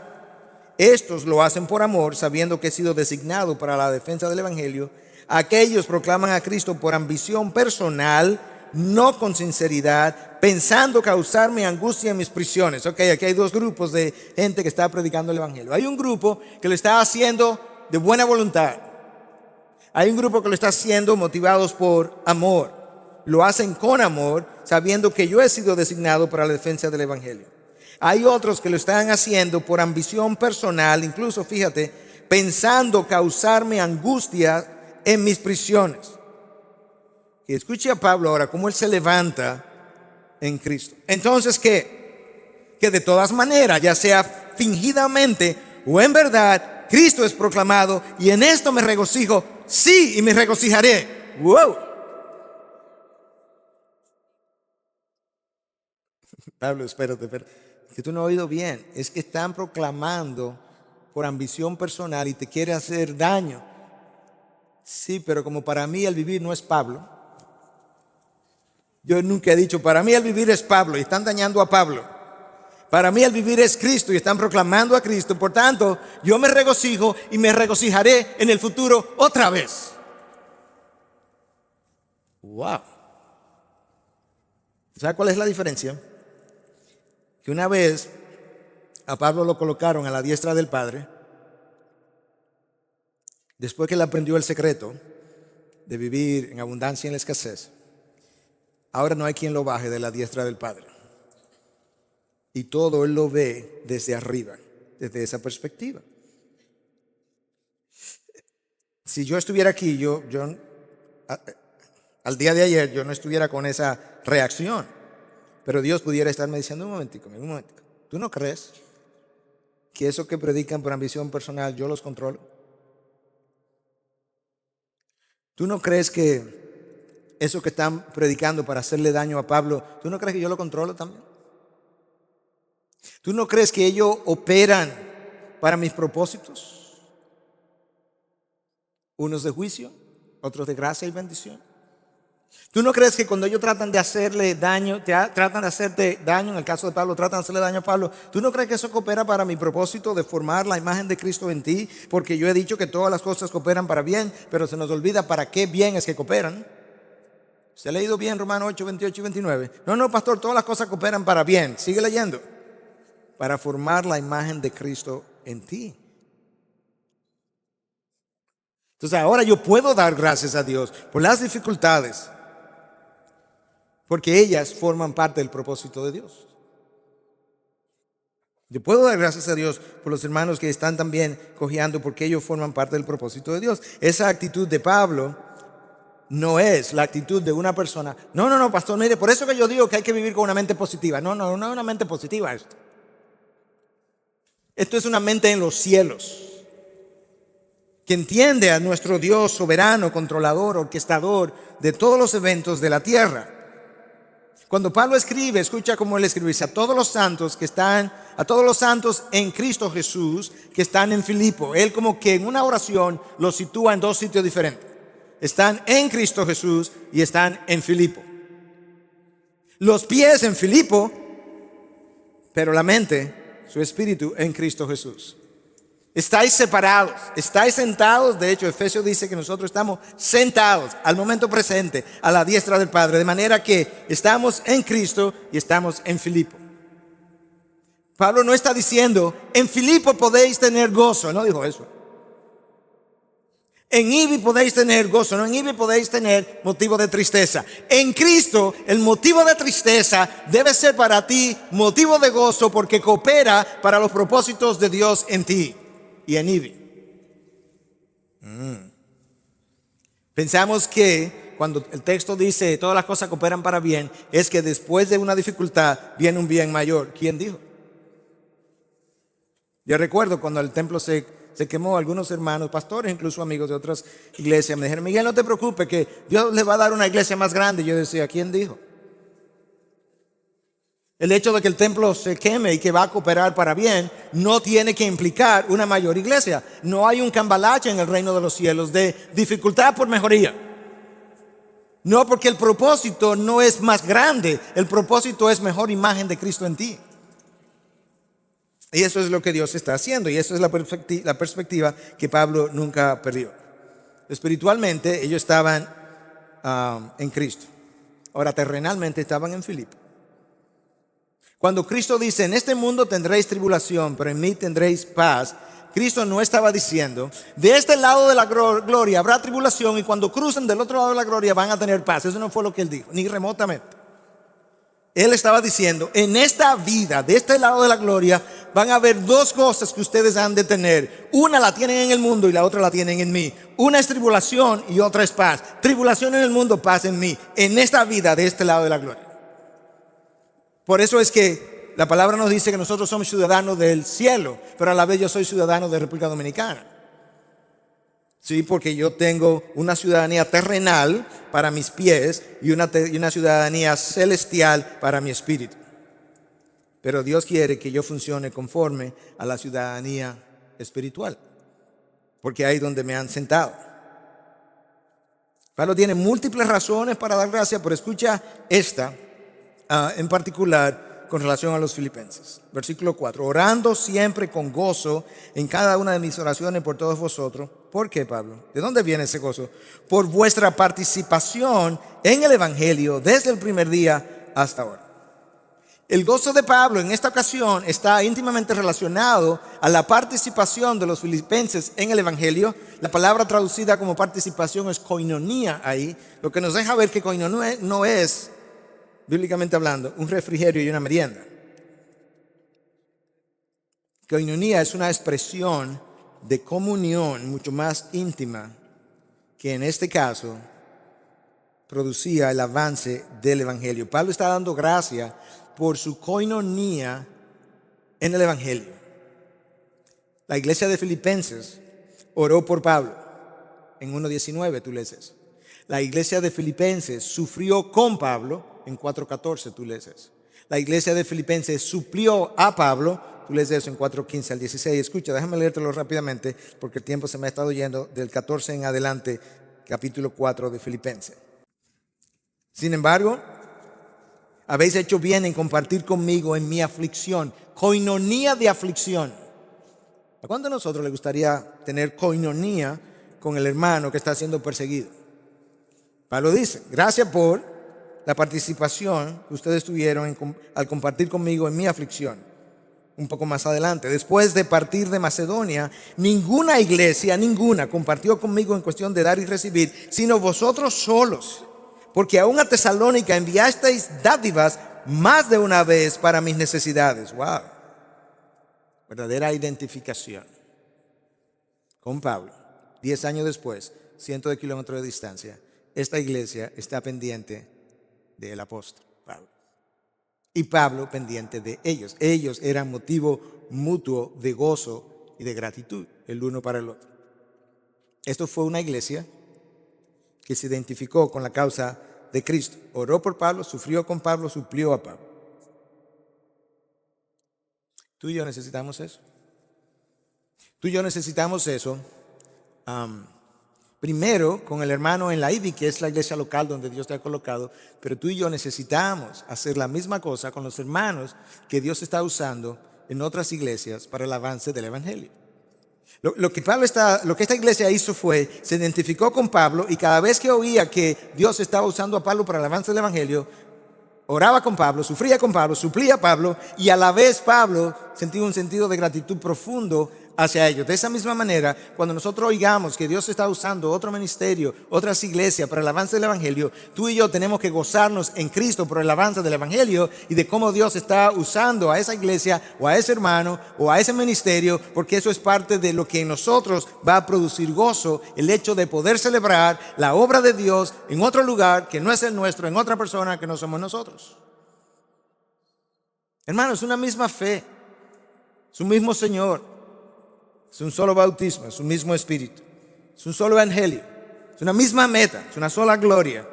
Estos lo hacen por amor, sabiendo que he sido designado para la defensa del Evangelio. Aquellos proclaman a Cristo por ambición personal, no con sinceridad, pensando causarme angustia en mis prisiones. Ok, aquí hay dos grupos de gente que está predicando el Evangelio. Hay un grupo que lo está haciendo de buena voluntad. Hay un grupo que lo está haciendo motivados por amor. Lo hacen con amor, sabiendo que yo he sido designado para la defensa del Evangelio. Hay otros que lo están haciendo por ambición personal, incluso, fíjate, pensando causarme angustia en mis prisiones. Y escuche a Pablo ahora cómo él se levanta en Cristo. Entonces, ¿qué? Que de todas maneras, ya sea fingidamente o en verdad, Cristo es proclamado, y en esto me regocijo, sí, y me regocijaré. ¡Wow! Pablo, espérate. Que tú no has oído bien. Es que están proclamando por ambición personal y te quiere hacer daño. Sí, pero como para mí el vivir no es Pablo. Yo nunca he dicho, para mí el vivir es Pablo, y están dañando a Pablo. Para mí el vivir es Cristo y están proclamando a Cristo. Por tanto, yo me regocijo y me regocijaré en el futuro otra vez. Wow. ¿Sabe cuál es la diferencia? Que una vez a Pablo lo colocaron a la diestra del Padre, después que él aprendió el secreto de vivir en abundancia y en la escasez, ahora no hay quien lo baje de la diestra del Padre. Y todo él lo ve desde arriba, desde esa perspectiva. Si yo estuviera aquí, yo al día de ayer, yo no estuviera con esa reacción. Pero Dios pudiera estarme diciendo, un momentico, ¿tú no crees que eso que predican por ambición personal yo los controlo? ¿Tú no crees que eso que están predicando para hacerle daño a Pablo, tú no crees que yo lo controlo también? ¿Tú no crees que ellos operan para mis propósitos? Unos de juicio, otros de gracia y bendición. ¿Tú no crees que cuando ellos tratan de hacerle daño, tratan de hacerte daño, en el caso de Pablo, tratan de hacerle daño a Pablo, ¿tú no crees que eso coopera para mi propósito de formar la imagen de Cristo en ti? Porque yo he dicho que todas las cosas cooperan para bien, pero se nos olvida para qué bien es que cooperan. ¿Se ha leído bien Romanos 8, 28 y 29? No, pastor, todas las cosas cooperan para bien. Sigue leyendo. Para formar la imagen de Cristo en ti. Entonces ahora yo puedo dar gracias a Dios por las dificultades, porque ellas forman parte del propósito de Dios. Yo puedo dar gracias a Dios por los hermanos que están también cojeando, porque ellos forman parte del propósito de Dios. Esa actitud de Pablo no es la actitud de una persona. No, pastor, mire, por eso que yo digo que hay que vivir con una mente positiva. No es una mente positiva esto. Esto es una mente en los cielos, que entiende a nuestro Dios soberano, controlador, orquestador de todos los eventos de la tierra. Cuando Pablo escribe, escucha cómo él escribe, dice, a todos los santos en Cristo Jesús que están en Filipo. Él como que en una oración los sitúa en dos sitios diferentes. Están en Cristo Jesús y están en Filipo. Los pies en Filipo, pero la mente, su espíritu en Cristo Jesús. Estáis separados, estáis sentados. De hecho, Efesios dice que nosotros estamos sentados al momento presente a la diestra del Padre, de manera que estamos en Cristo y estamos en Filipo. Pablo no está diciendo, en Filipo podéis tener gozo, no dijo eso. En Ibi podéis tener gozo, no, en Ibi podéis tener motivo de tristeza. En Cristo el motivo de tristeza debe ser para ti motivo de gozo, porque coopera para los propósitos de Dios en ti y en Ibi. Pensamos que cuando el texto dice todas las cosas cooperan para bien, es que después de una dificultad viene un bien mayor. ¿Quién dijo? Yo recuerdo cuando el templo se quemó, algunos hermanos, pastores, incluso amigos de otras iglesias, me dijeron, Miguel, no te preocupes, que Dios le va a dar una iglesia más grande. Yo decía, ¿quién dijo? El hecho de que el templo se queme y que va a cooperar para bien no tiene que implicar una mayor iglesia. No hay un cambalache en el reino de los cielos de dificultad por mejoría. No, porque el propósito no es más grande, el propósito es mejor imagen de Cristo en ti. Y eso es lo que Dios está haciendo, y eso es la perspectiva que Pablo nunca perdió. Espiritualmente ellos estaban en Cristo. Ahora terrenalmente estaban en Filipo. Cuando Cristo dice, en este mundo tendréis tribulación, pero en mí tendréis paz, Cristo no estaba diciendo, de este lado de la gloria habrá tribulación, y cuando crucen del otro lado de la gloria van a tener paz. Eso no fue lo que él dijo, ni remotamente. Él estaba diciendo, en esta vida, de este lado de la gloria, van a haber dos cosas que ustedes han de tener. Una la tienen en el mundo y la otra la tienen en mí. Una es tribulación y otra es paz. Tribulación en el mundo, paz en mí. En esta vida, de este lado de la gloria. Por eso es que la palabra nos dice que nosotros somos ciudadanos del cielo, pero a la vez yo soy ciudadano de República Dominicana. Sí, porque yo tengo una ciudadanía terrenal para mis pies y una ciudadanía celestial para mi espíritu. Pero Dios quiere que yo funcione conforme a la ciudadanía espiritual, porque ahí es donde me han sentado. Pablo tiene múltiples razones para dar gracias, pero escucha esta en particular, con relación a los filipenses. Versículo 4. Orando siempre con gozo en cada una de mis oraciones por todos vosotros. ¿Por qué, Pablo? ¿De dónde viene ese gozo? Por vuestra participación en el Evangelio desde el primer día hasta ahora. El gozo de Pablo en esta ocasión está íntimamente relacionado a la participación de los filipenses en el Evangelio. La palabra traducida como participación es koinonía ahí, lo que nos deja ver que koinonía no es, bíblicamente hablando, un refrigerio y una merienda. Koinonía es una expresión de comunión mucho más íntima que en este caso producía el avance del Evangelio. Pablo está dando gracia por su koinonía en el Evangelio. La iglesia de Filipenses oró por Pablo. En 1:19 tú lees eso. La iglesia de Filipenses sufrió con Pablo. En 4:14 tú lees eso. La iglesia de Filipenses suplió a Pablo. Tú lees eso en 4:15 al 16. Escucha, déjame leértelo rápidamente porque el tiempo se me ha estado yendo del 14 en adelante, capítulo 4 de Filipenses. Sin embargo, habéis hecho bien en compartir conmigo en mi aflicción. Koinonía de aflicción. ¿A cuánto de nosotros le gustaría tener koinonía con el hermano que está siendo perseguido? Pablo dice, gracias por la participación que ustedes tuvieron al compartir conmigo en mi aflicción. Un poco más adelante, después de partir de Macedonia, ninguna iglesia, compartió conmigo en cuestión de dar y recibir, sino vosotros solos. Porque aún a Tesalónica enviasteis dádivas más de una vez para mis necesidades. ¡Wow! Verdadera identificación con Pablo. 10 años después, cientos de kilómetros de distancia, esta iglesia está pendiente del apóstol Pablo. Y Pablo pendiente de ellos. Ellos eran motivo mutuo de gozo y de gratitud, el uno para el otro. Esto fue una iglesia que se identificó con la causa de Cristo. Oró por Pablo, sufrió con Pablo, suplió a Pablo. Tú y yo necesitamos eso. Tú y yo necesitamos eso. Primero con el hermano en la IBI, que es la iglesia local donde Dios te ha colocado, pero tú y yo necesitamos hacer la misma cosa con los hermanos que Dios está usando en otras iglesias para el avance del Evangelio. Lo que esta iglesia hizo fue, se identificó con Pablo y cada vez que oía que Dios estaba usando a Pablo para el avance del Evangelio, oraba con Pablo, sufría con Pablo, suplía a Pablo y a la vez Pablo sentía un sentido de gratitud profundo hacia ellos. De esa misma manera, cuando nosotros oigamos que Dios está usando otro ministerio, otras iglesias para el avance del Evangelio, tú y yo tenemos que gozarnos en Cristo por el avance del Evangelio y de cómo Dios está usando a esa iglesia o a ese hermano o a ese ministerio, porque eso es parte de lo que en nosotros va a producir gozo, el hecho de poder celebrar la obra de Dios en otro lugar que no es el nuestro, en otra persona que no somos nosotros. Hermanos, es una misma fe, es un mismo Señor. Es un solo bautismo, es un mismo espíritu, es un solo evangelio, es una misma meta, es una sola gloria.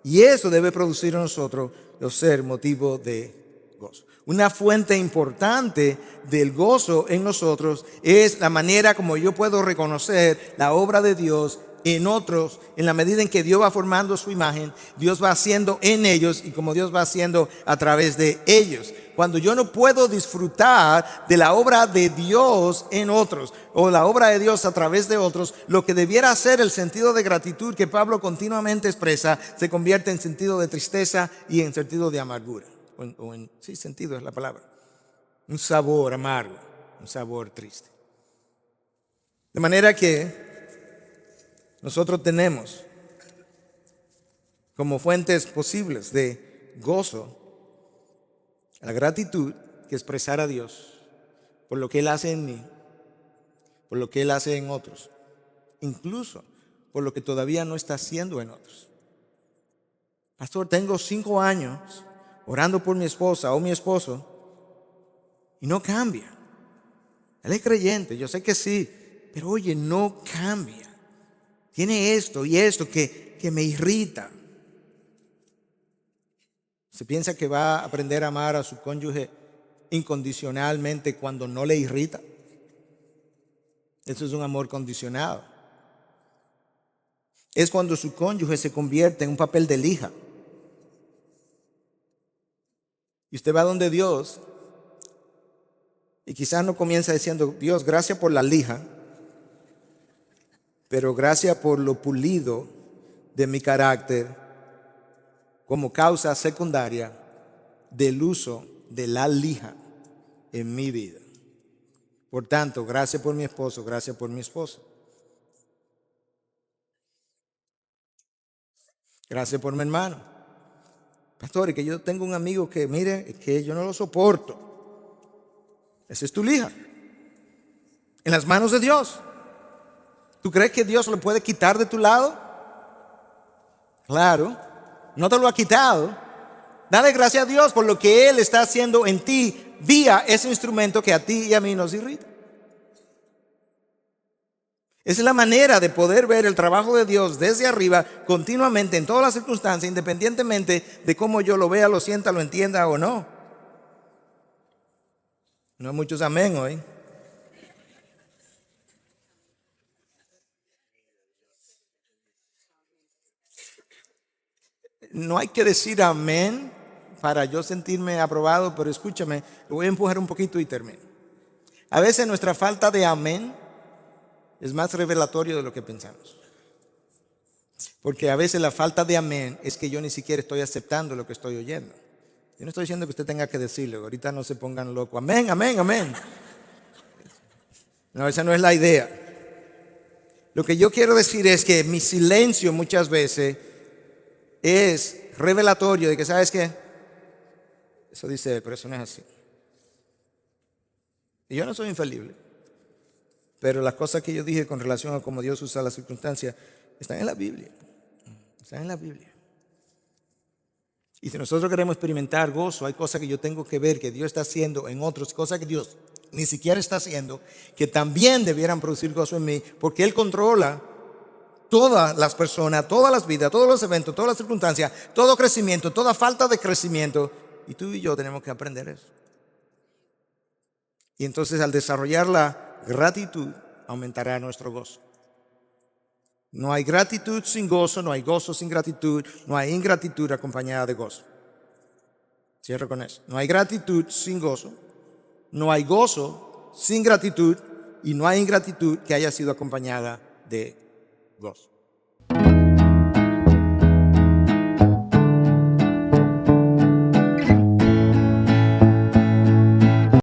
Y eso debe producir en nosotros ser motivo de gozo. Una fuente importante del gozo en nosotros es la manera como yo puedo reconocer la obra de Dios en otros, en la medida en que Dios va formando su imagen, Dios va haciendo en ellos y como Dios va haciendo a través de ellos. Cuando yo no puedo disfrutar de la obra de Dios en otros o la obra de Dios a través de otros, lo que debiera ser el sentido de gratitud que Pablo continuamente expresa se convierte en sentido de tristeza y en sentido de amargura. Sí, sentido es la palabra. Un sabor amargo, un sabor triste. De manera que nosotros tenemos como fuentes posibles de gozo la gratitud que expresar a Dios por lo que Él hace en mí, por lo que Él hace en otros, incluso por lo que todavía no está haciendo en otros. Pastor, tengo 5 años orando por mi esposa o mi esposo y no cambia. Él es creyente, yo sé que sí, pero oye, no cambia. Tiene esto y esto que me irrita. Se piensa que va a aprender a amar a su cónyuge incondicionalmente cuando no le irrita. Eso es un amor condicionado. Es cuando su cónyuge se convierte en un papel de lija. Y usted va donde Dios y quizás no comienza diciendo: Dios, gracias por la lija, pero gracias por lo pulido de mi carácter como causa secundaria del uso de la lija en mi vida. Por tanto, gracias por mi esposo, gracias por mi esposa. Gracias por mi hermano. Pastor, y que yo tengo un amigo que, mire, es que yo no lo soporto. Esa es tu lija. En las manos de Dios. ¿Tú crees que Dios lo puede quitar de tu lado? Claro, no te lo ha quitado. Dale gracias a Dios por lo que Él está haciendo en ti vía ese instrumento que a ti y a mí nos irrita. Esa es la manera de poder ver el trabajo de Dios desde arriba, continuamente, en todas las circunstancias, independientemente de cómo yo lo vea, lo sienta, lo entienda o no. No hay muchos amén hoy. No hay que decir amén para yo sentirme aprobado, pero escúchame, lo voy a empujar un poquito y termino. A veces nuestra falta de amén es más revelatorio de lo que pensamos. Porque a veces la falta de amén es que yo ni siquiera estoy aceptando lo que estoy oyendo. Yo no estoy diciendo que usted tenga que decirlo, ahorita no se pongan locos. Amén, amén, amén. No, esa no es la idea. Lo que yo quiero decir es que mi silencio muchas veces es revelatorio de que, ¿sabes qué? Eso dice él, pero eso no es así. Y yo no soy infalible. Pero las cosas que yo dije con relación a cómo Dios usa las circunstancias están en la Biblia. Están en la Biblia. Y si nosotros queremos experimentar gozo, hay cosas que yo tengo que ver que Dios está haciendo en otros, cosas que Dios ni siquiera está haciendo, que también debieran producir gozo en mí, porque Él controla todas las personas, todas las vidas, todos los eventos, todas las circunstancias, todo crecimiento, toda falta de crecimiento. Y tú y yo tenemos que aprender eso. Y entonces al desarrollar la gratitud, aumentará nuestro gozo. No hay gratitud sin gozo, no hay gozo sin gratitud, no hay ingratitud acompañada de gozo. Cierro con eso. No hay gratitud sin gozo, no hay gozo sin gratitud y no hay ingratitud que haya sido acompañada de gozo.